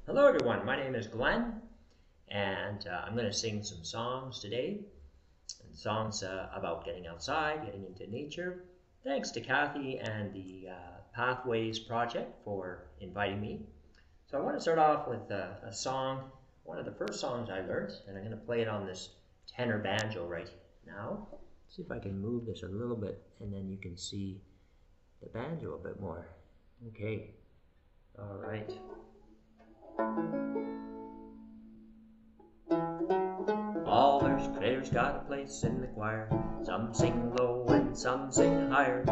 Hello everyone, my name is Glenn, and I'm going to sing some songs today, and songs about getting outside, getting into nature. Thanks to Kathy and the Pathways Project for inviting me. So I want to start off with a song, one of the first songs I learned, and I'm going to play it on this tenor banjo right now. See if I can move this a little bit, and then you can see the banjo a bit more. Okay, all right. All there's critters got a place in the choir. Some sing low and some sing higher.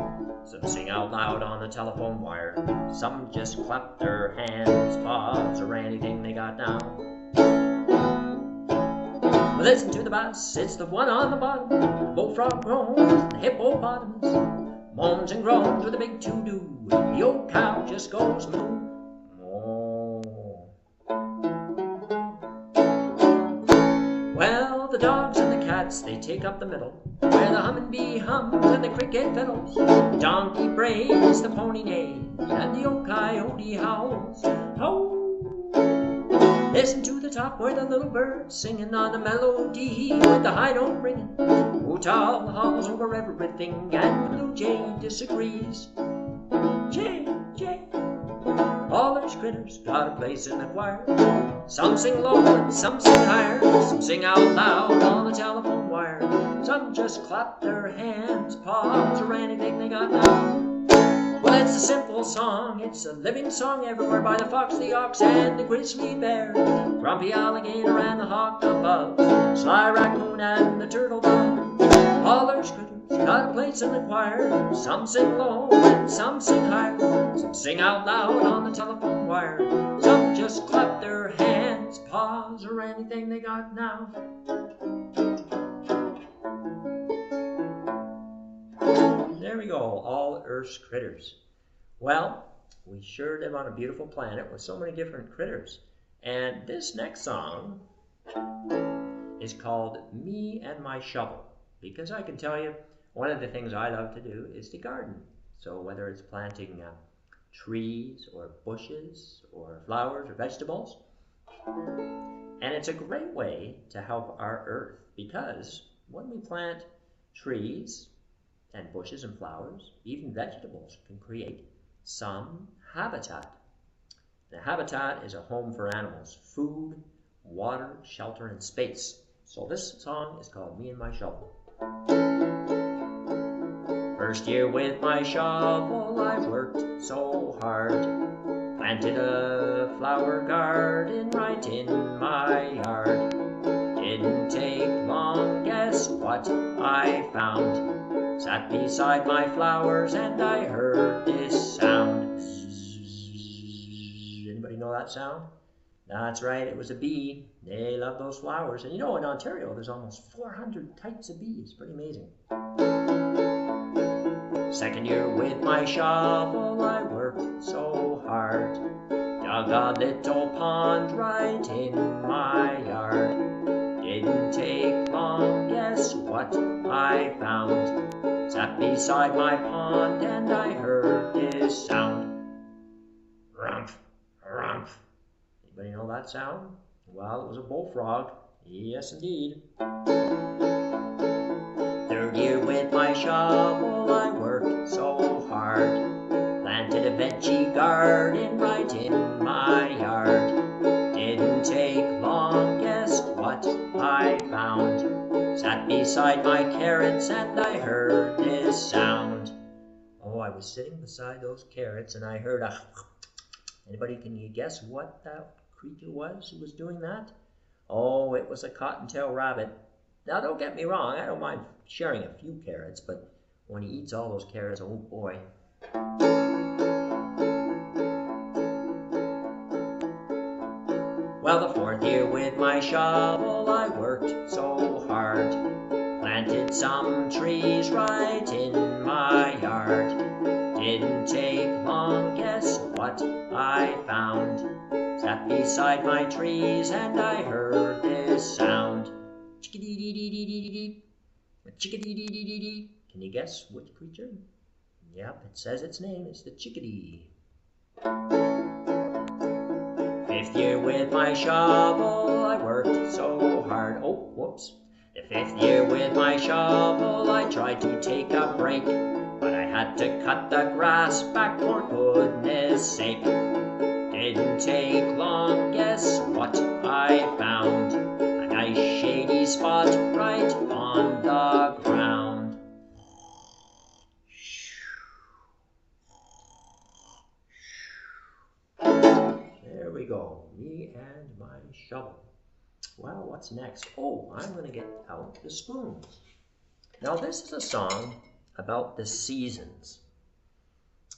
Some sing out loud on the telephone wire. Some just clap their hands, paws, or anything they got now. Listen to the bass, it's the one on the bottom. The bullfrog groans, the hippopotamus moans and groans with a big to-do. The old cow just goes moo. Well, the dogs and the cats, they take up the middle, where the humming bee hums and the cricket fiddles. The donkey brays, the pony neighs, and the old coyote howls. How? Listen to the top where the little bird's singing on a melody with the high note ringing. Hootal howls over everything, and the blue jay disagrees. Jay, Jay. All there's critters got a place in the choir. Some sing low and some sing higher. Some sing out loud on the telephone wire. Some just clap their hands, paws, or anything they got now. Well, it's a simple song. It's a living song everywhere by the fox, the ox, and the grizzly bear. Grumpy alligator and the hawk above. Sly raccoon and the turtle dove. All there's critters got a place in the choir. Some sing low and some sing higher. Some sing out loud on the telephone wire. Some just clap their hands, paws, or anything they got now. There we go, all Earth's critters. Well, we sure live on a beautiful planet with so many different critters. And this next song is called Me and My Shovel, because I can tell you, one of the things I love to do is to garden. So whether it's planting trees or bushes or flowers or vegetables, and it's a great way to help our earth, because when we plant trees and bushes and flowers, even vegetables can create some habitat. The habitat is a home for animals, food, water, shelter, and space. So this song is called Me and My Shovel. First year with my shovel I worked so hard. Planted a flower garden right in my yard. Didn't take long, guess what I found? Sat beside my flowers and I heard this sound. Anybody know that sound? That's right, it was a bee. They love those flowers. And you know, in Ontario, there's almost 400 types of bees. Pretty amazing. Second year with my shovel, I worked so hard. Dug a little pond right in my yard. Didn't take long, guess what I found? Sat beside my pond and I heard this sound. Rumph, rumph. Anybody know that sound? Well, it was a bullfrog. Yes, indeed. Third year with my shovel, I worked so hard. Planted a veggie garden right in my yard. Didn't take long, guess what I found? Sat beside my carrots and I heard this sound. Oh, I was sitting beside those carrots and I heard a... Anybody, can you guess what that creature was who was doing that? Oh, it was a cottontail rabbit. Now, don't get me wrong, I don't mind sharing a few carrots, but when he eats all those carrots, oh boy. Well, the fourth year with my shovel, I worked so hard. Planted some trees right in my yard. Didn't take long, guess what I found? Sat beside my trees and I heard this sound. Chickadee-dee-dee-dee-dee-dee. Chickadee-dee-dee-dee-dee. Can you guess which creature? Yep, it says its name is the chickadee. fifth year with my shovel, I worked so hard. Oh, whoops. The fifth year with my shovel, I tried to take a break, but I had to cut the grass back for goodness sake. Didn't take long, guess what I found? A nice shady spot right on the ground. There we go, me and my shovel. Well, what's next? Oh, I'm going to get out the spoons. Now, this is a song about the seasons.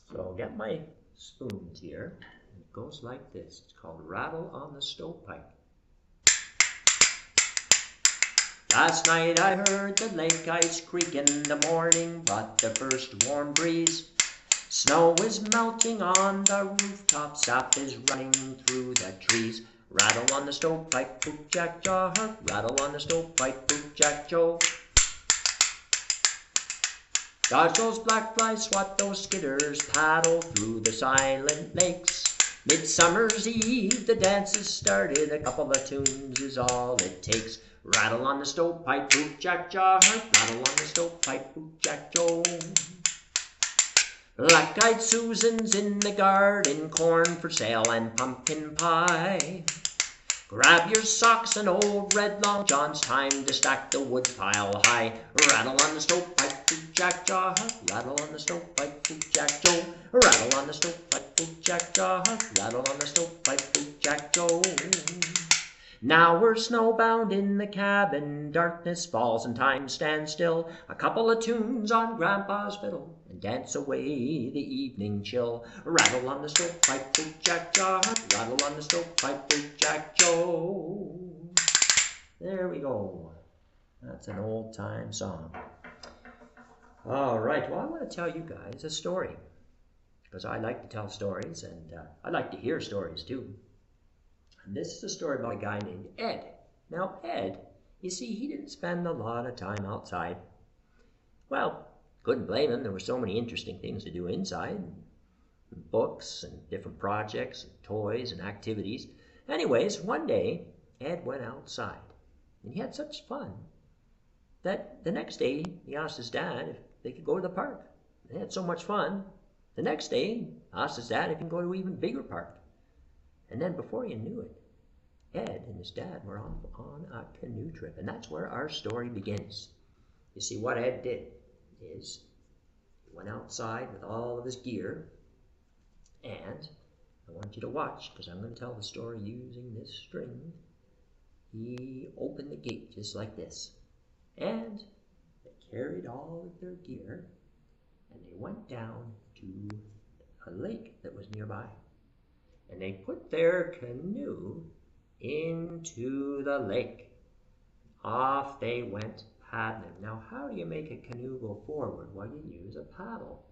So I'll get my spoons here. It goes like this. It's called Rattle on the Stovepipe. Last night I heard the lake ice creak in the morning, but the first warm breeze. Snow is melting on the rooftop, sap is running through the trees. Rattle on the stovepipe, poop jack jar. Rattle on the stovepipe, poop jack joe. Dodge those black flies, swat those skitters, paddle through the silent lakes. Midsummer's Eve, the dance has started, a couple of tunes is all it takes. Rattle on the stovepipe, poop jack jar. Rattle on the stovepipe, poop jack joe. Black-eyed Susan's in the garden, corn for sale and pumpkin pie. Grab your socks and old red long johns, time to stack the wood pile high. Rattle on the stovepipe, poop jack jar. Rattle on the stovepipe, poop jack joe. Rattle on the stovepipe, poop jack jar. Rattle on the stovepipe, poop jack joe. Now we're snowbound in the cabin, darkness falls and time stands still. A couple of tunes on Grandpa's fiddle, and dance away the evening chill. Rattle on the stovepipe, poop jack jar. Rattle on the stovepipe, poop jack joe. There we go. That's an old time song. All right, well, I want to tell you guys a story, because I like to tell stories, and I like to hear stories too. And this is a story about a guy named Ed. Now, Ed, you see, he didn't spend a lot of time outside. Well, couldn't blame him. There were so many interesting things to do inside, and books and different projects and toys and activities. Anyways, one day, Ed went outside, and he had such fun that the next day he asked his dad if they could go to the park. They had so much fun. The next day, he asked his dad if he could go to an even bigger park. And then before you knew it, Ed and his dad were on a canoe trip. And that's where our story begins. You see, what Ed did is he went outside with all of his gear. And I want you to watch, because I'm going to tell the story using this string. He opened the gate just like this. And they carried all of their gear. And they went down to a lake that was nearby. And they put their canoe into the lake. Off they went paddling. Now, how do you make a canoe go forward? Well, you use a paddle.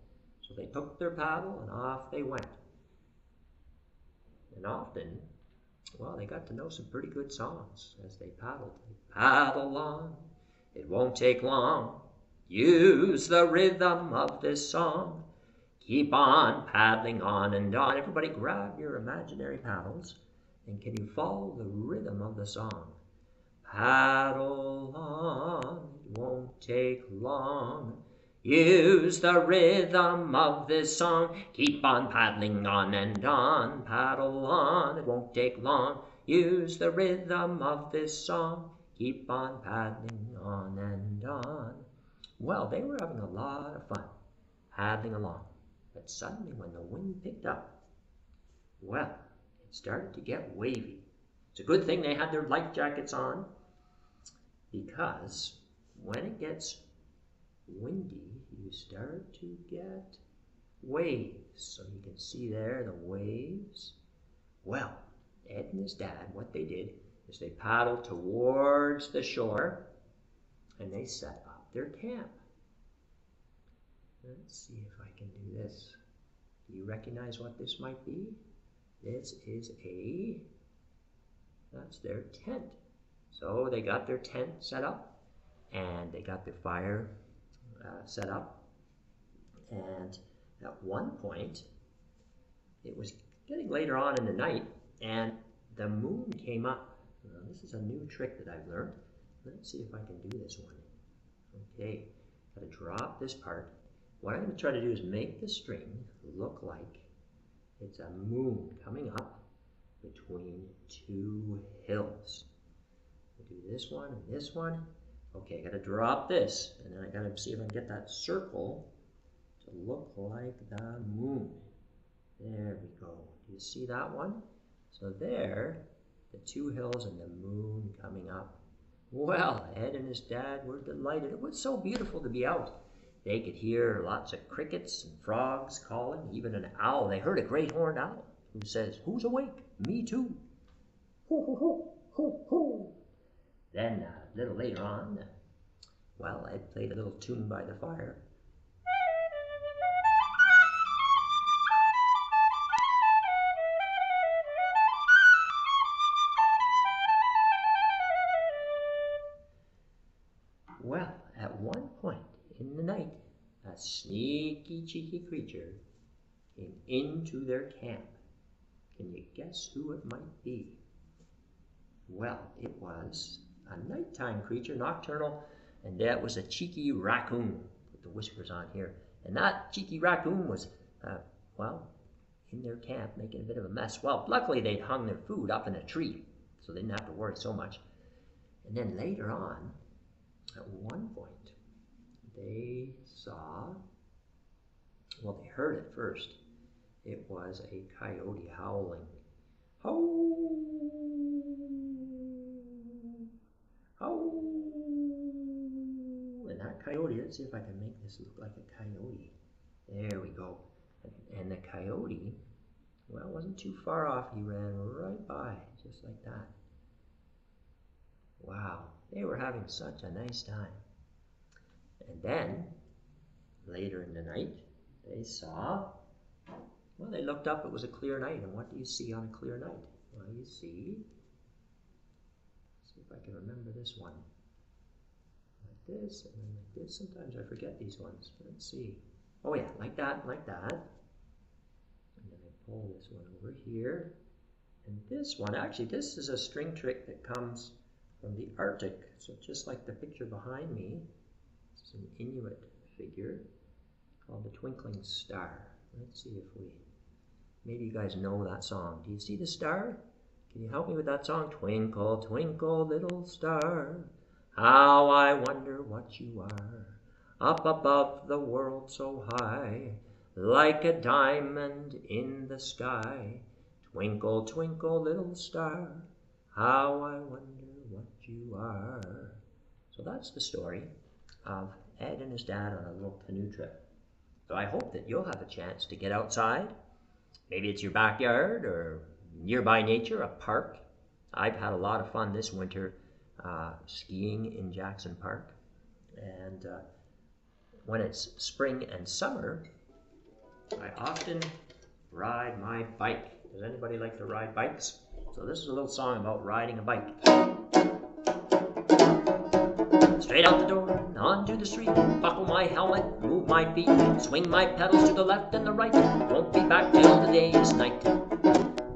So they took their paddle and off they went. And often, well, they got to know some pretty good songs as they paddled. Paddle on, it won't take long. Use the rhythm of this song. Keep on paddling on and on. Everybody grab your imaginary paddles, and can you follow the rhythm of the song? Paddle on, it won't take long. Use the rhythm of this song. Keep on paddling on and on. Paddle on, it won't take long. Use the rhythm of this song. Keep on paddling on and on. Well, they were having a lot of fun paddling along. But suddenly when the wind picked up, well, it started to get wavy. It's a good thing they had their life jackets on, because when it gets windy, you start to get waves. So you can see there the waves. Well, Ed and his dad, what they did is they paddled towards the shore and they set up their camp. Let's see if I can do this. Do you recognize what this might be? This is that's their tent. So they got their tent set up, and they got their fire set up. And at one point, it was getting later on in the night, and the moon came up. Now, this is a new trick that I've learned. Let's see if I can do this one. Okay, got to drop this part. What I'm going to try to do is make the string look like it's a moon coming up between two hills. I'll do this one and this one. Okay, I got to drop this, and then I got to see if I can get that circle to look like the moon. There we go. Do you see that one? So there, the two hills and the moon coming up. Well, Ed and his dad were delighted. It was so beautiful to be out. They could hear lots of crickets and frogs calling, even an owl. They heard a great horned owl who says, "Who's awake? Me too." Hoo, hoo, hoo, hoo, hoo. Then a little later on, well, Ed played a little tune by the fire. Well, at one point in the night, a sneaky, cheeky creature came into their camp. Can you guess who it might be? Well, it was a nighttime creature, nocturnal, and that was a cheeky raccoon. Put the whiskers on here. And that cheeky raccoon was, well, in their camp making a bit of a mess. Well, luckily they'd hung their food up in a tree, so they didn't have to worry so much. And then later on, at one point, they saw, well, they heard it first. It was a coyote howling. Howl! Howl! And that coyote, let's see if I can make this look like a coyote. There we go. And the coyote, well, wasn't too far off. He ran right by, just like that. Wow, they were having such a nice time. And then, later in the night, they saw, well, they looked up, it was a clear night. And what do you see on a clear night? Well, you see, let's see if I can remember this one. Like this, and then like this. Sometimes I forget these ones, but let's see. Oh yeah, like that, like that. And then I pull this one over here. And this one, actually, this is a string trick that comes from the Arctic. So just like the picture behind me, this is an Inuit figure called the Twinkling Star. Let's see if maybe you guys know that song. Do you see the star? Can you help me with that song? Twinkle, twinkle, little star, how I wonder what you are, up above the world so high, like a diamond in the sky. Twinkle, twinkle, little star, how I wonder what you are. So that's the story of Ed and his dad on a little canoe trip. So I hope that you'll have a chance to get outside. Maybe it's your backyard or nearby nature, a park. I've had a lot of fun this winter skiing in Jackson Park. And when it's spring and summer, I often ride my bike. Does anybody like to ride bikes? So this is a little song about riding a bike. Straight out the door, onto the street, buckle my helmet, move my feet, swing my pedals to the left and the right, won't be back till the day is night,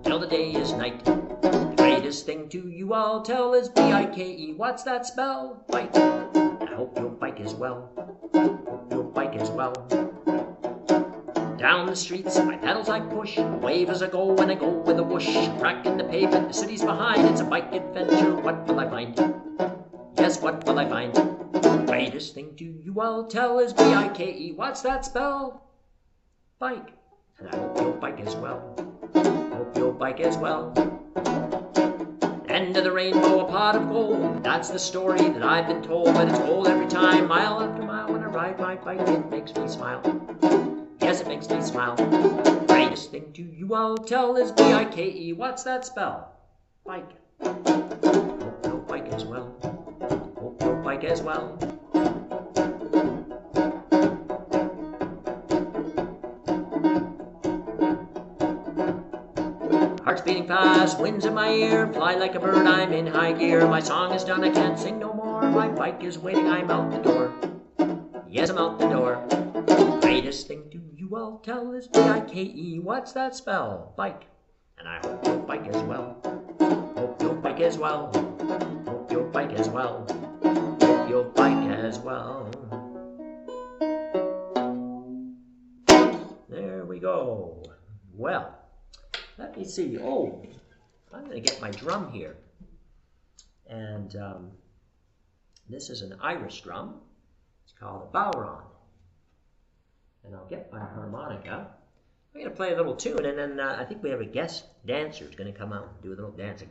till the day is night. The greatest thing to you I'll tell is B-I-K-E, what's that spell? Bike. I hope your bike is well, hope your bike is well. Down the streets, my pedals I push, wave as I go, and I go with a whoosh, crack in the pavement, the city's behind, it's a bike adventure, what will I find? Yes, what will I find? The greatest thing to you I'll tell is B-I-K-E. What's that spell? Bike. And I hope your bike is well. Hope your bike is well. End of the rainbow, a pot of gold. That's the story that I've been told. But it's gold every time, mile after mile. When I ride my bike, it makes me smile. Yes, it makes me smile. The greatest thing to you I'll tell is B-I-K-E. What's that spell? Bike. Hope your bike is well. Hope your bike as well. Heart's beating fast, winds in my ear, fly like a bird, I'm in high gear. My song is done, I can't sing no more. My bike is waiting, I'm out the door. Yes, I'm out the door. Greatest thing to you I'll tell is B-I-K-E. What's that spell? Bike. And I hope your bike is well. as well. Hope you'll bike as well. Hope you'll bike as well. There we go. Well, let me see. Oh, I'm going to get my drum here. And this is an Irish drum. It's called a bowron. And I'll get my harmonica. I'm going to play a little tune, and then I think we have a guest dancer who's going to come out and do a little dancing.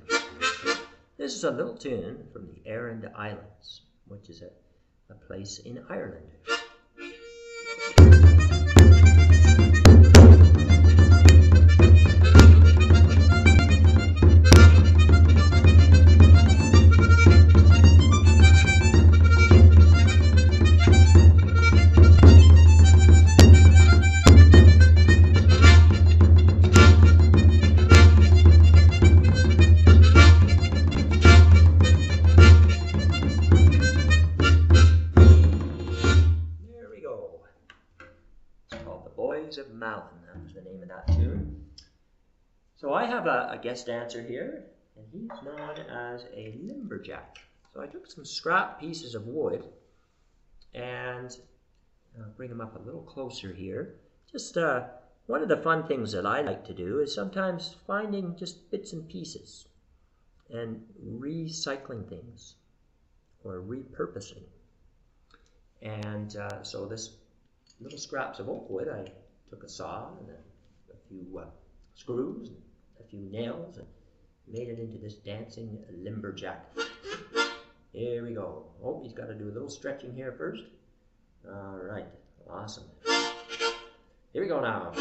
This is a little tune from the Aran Islands, which is a place in Ireland. Of Malin, that was the name of that tune. So I have a guest dancer here, and he's known as a limberjack. So I took some scrap pieces of wood, and I'll bring him up a little closer here. Just one of the fun things that I like to do is sometimes finding just bits and pieces and recycling things or repurposing. And so this little scraps of oak wood, I took a saw and a few screws and a few nails and made it into this dancing limberjack. Here we go. Oh, he's got to do a little stretching here first. All right, awesome. Here we go now.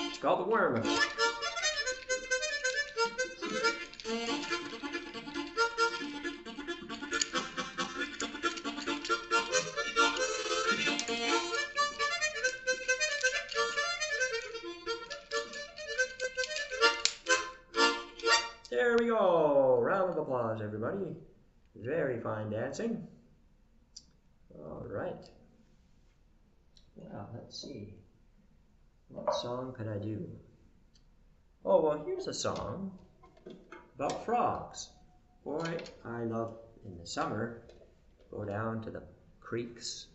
It's called the worm. There we go. Round of applause, everybody. Very fine dancing. All right. Well, let's see. What song could I do? Oh, well, here's a song about frogs. Boy, I love in the summer go down to the creeks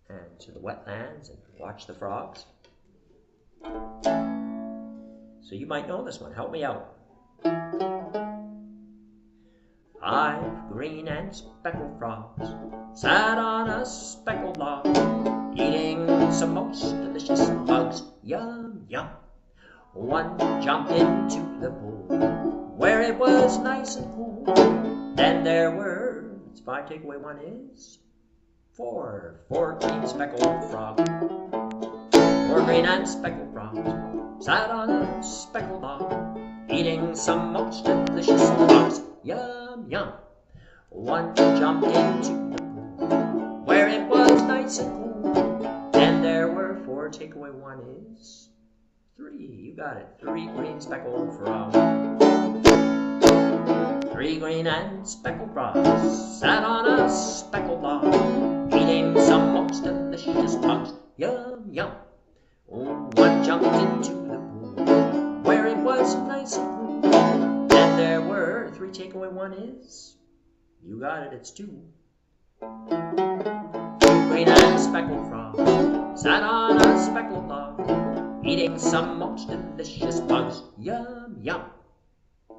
and to the wetlands and watch the frogs. So you might know this one. Help me out. 5 green and speckled frogs sat on a speckled log, eating some most delicious bugs. Yum, yum. One jumped into the pool where it was nice and cool. Then there were, it's 5, take away 1 is 4 green speckled frogs. 4 green and speckled frogs sat on a speckled log, eating some most delicious bugs. Yum, yum. One jumped into the pool where it was nice and cool. Then there were 4, take away 1 is 3. You got it. 3 green speckled frogs. 3 green and speckled frogs sat on a speckled log, eating some most delicious bugs. Yum, yum. One jumped into the pool where it was nice and cool. Then there were 3, take away 1 is, you got it, it's 2. 2 green and speckled frogs sat on a speckled log, eating some most delicious bugs. Yum, yum.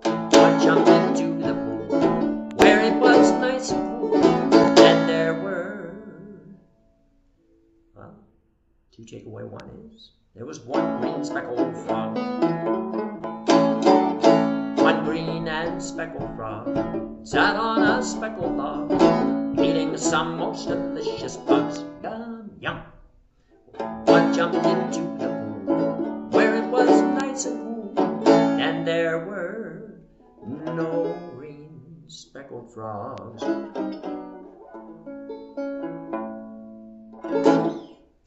One jumped into the pool where it was nice and cool. Then there were, well, 2 take away 1 is, there was 1 green speckled frog. 1 green and speckled frog sat on a speckled log, eating some most delicious bugs. Yum, yum. One jumped into the pool where it was nice and cool. And there were no green speckled frogs.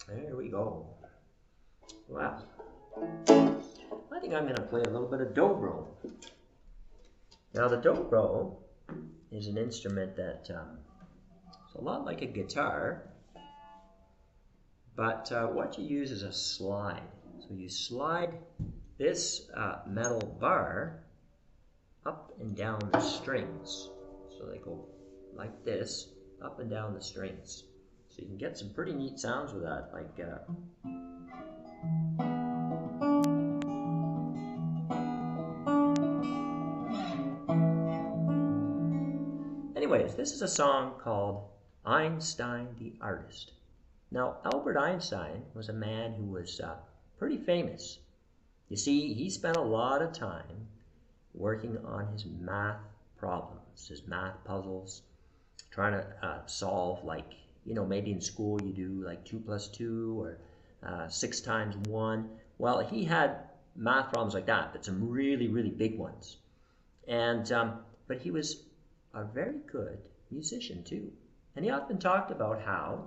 There we go. Well, I think I'm going to play a little bit of dobro. Now the dobro is an instrument that it's a lot like a guitar, but what you use is a slide. So you slide this metal bar up and down the strings. So they go like this, up and down the strings. So you can get some pretty neat sounds with that, like anyways, this is a song called Einstein the Artist. Now, Albert Einstein was a man who was pretty famous. You see, he spent a lot of time working on his math problems, his math puzzles, trying to solve, like, you know, maybe in school you do like 2 + 2 or 6 × 1. Well, he had math problems like that, but some really, really big ones. And but he was a very good musician too. And he often talked about how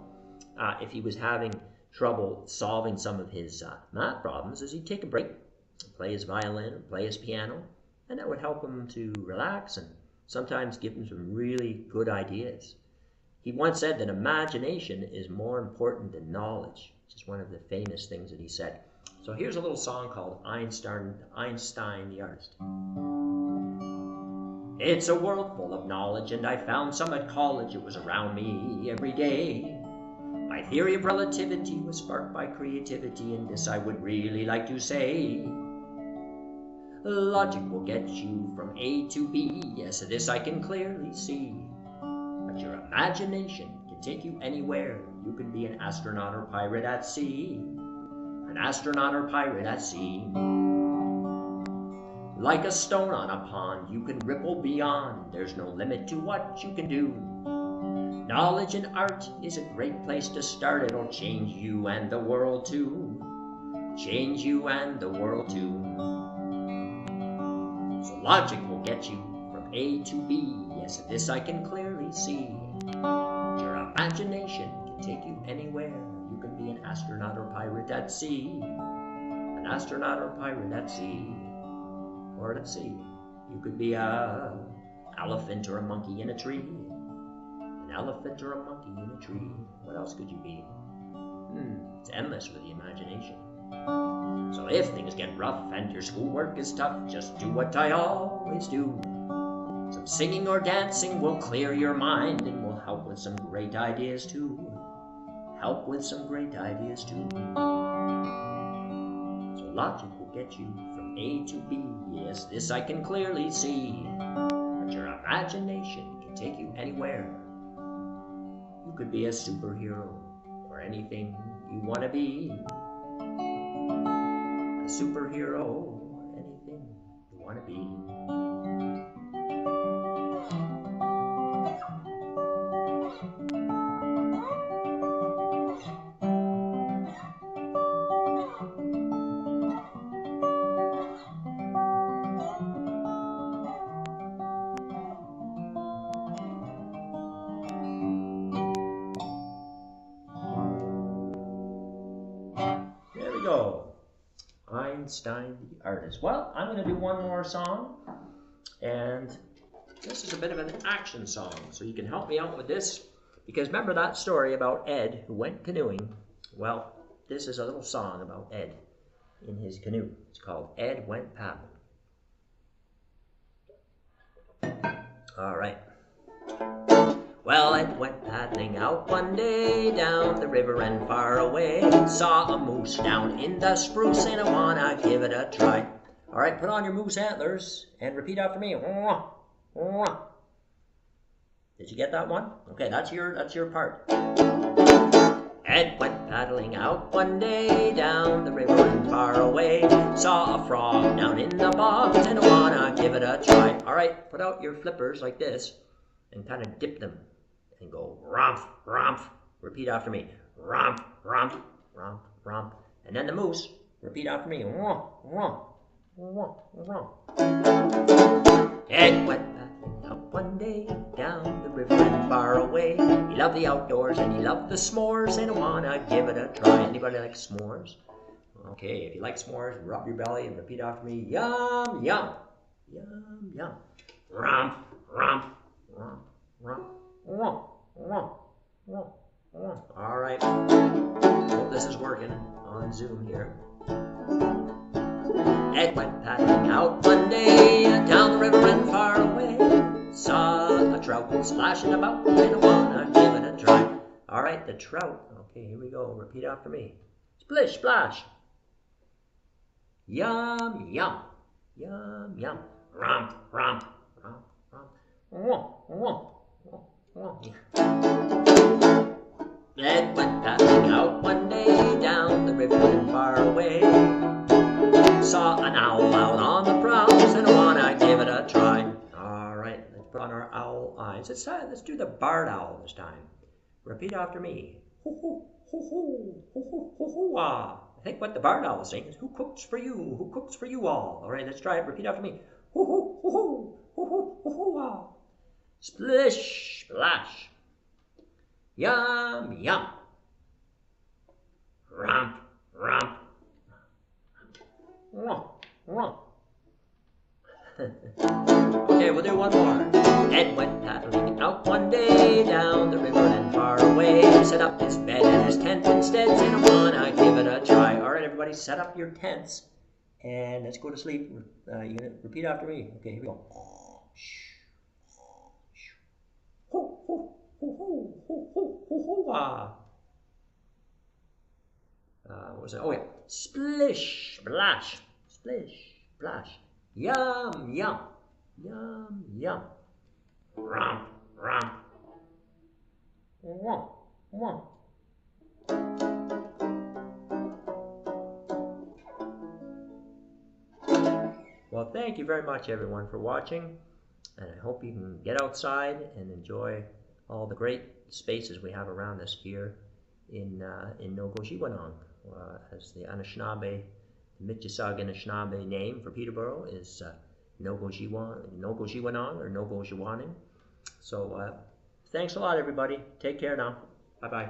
if he was having trouble solving some of his math problems, is he'd take a break, play his violin, or play his piano, and that would help him to relax and sometimes give him some really good ideas. He once said that imagination is more important than knowledge, which is one of the famous things that he said. So here's a little song called Einstein the Artist. It's a world full of knowledge, and I found some at college. It was around me every day. My theory of relativity was sparked by creativity, and this I would really like to say. Logic will get you from A to B, yes, this I can clearly see. But your imagination can take you anywhere. You can be an astronaut or pirate at sea. An astronaut or pirate at sea. Like a stone on a pond, you can ripple beyond. There's no limit to what you can do. Knowledge and art is a great place to start. It'll change you and the world too. Change you and the world too. So logic will get you from A to B. Yes, this I can clearly see. Your imagination can take you anywhere. You can be an astronaut or pirate at sea. An astronaut or pirate at sea. Or let's see, you could be a elephant or a monkey in a tree. An elephant or a monkey in a tree. What else could you be? It's endless with the imagination. So if things get rough and your schoolwork is tough, just do what I always do. Some singing or dancing will clear your mind and will help with some great ideas too. Help with some great ideas too. So logic will get you from A to B. Yes, this I can clearly see. But your imagination can take you anywhere. You could be a superhero or anything you want to be. A superhero or anything you want to be. Einstein the Artist. Well, I'm going to do one more song, and this is a bit of an action song, so you can help me out with this, because remember that story about Ed who went canoeing? Well, this is a little song about Ed in his canoe. It's called Ed Went Paddling. All right. Well, Ed went paddling out one day down the river and far away. Saw a moose down in the spruce and I wanna give it a try. All right, put on your moose antlers and repeat after me. Did you get that one? Okay, that's your part. Ed went paddling out one day down the river and far away. Saw a frog down in the bog and I wanna give it a try. All right, put out your flippers like this and kind of dip them. And go romp, romp. Repeat after me. Romp, romp, romp, romp. And then the moose. Repeat after me. Romp, romp, romp, romp. Ed went paddling up one day down the river and far away. He loved the outdoors and he loved the s'mores, and I wanna give it a try. Anybody like s'mores? Okay, if you like s'mores, rub your belly and repeat after me. Yum, yum. Yum, yum. Rump, rump, rump, rump, rump, rump, rump, rump. All right. Hope this is working on Zoom here. Ed went paddling out one day, down the river and far away. Saw a trout splashing about, and I wanna give it a try. All right, the trout. Okay, here we go. Repeat after me. Splish, splash. Yum, yum. Yum, yum. Rump, rump, rump, rump. Womp, womp, womp, womp. Ed went paddling out one day, down the river and far away. Saw an owl out on the prows, and I wanna give it a try. All right, let's put on our owl eyes. Let's do the barred owl this time. Repeat after me. Hoo hoo hoo hoo hoo hoo hoo hoo ah. I think what the barred owl is saying is, "Who cooks for you? Who cooks for you all?" All right, let's try it. Repeat after me. Hoo hoo hoo hoo hoo hoo hoo hoo ah. Splish splash. Yum yum. Rump rump. Rump rump. Okay, we'll do one more. Ed went paddling out one day, down the river and far away. Set up his bed and his tent instead, and I wanna give it a try. All right, everybody, set up your tents and let's go to sleep. You're gonna repeat after me. Okay, here we go. What was that? Oh yeah, splish splash, splish splash. Yum yum, yum yum. Rump rump. Womp womp. Well, thank you very much, everyone, for watching, and I hope you can get outside and enjoy all the great spaces we have around us here in Nogoshiwanong, as the Anishinaabe, the Michisaga Anishinaabe name for Peterborough is Nogoshiwanong or Nogoshiwaning. So thanks a lot, everybody. Take care now. Bye-bye.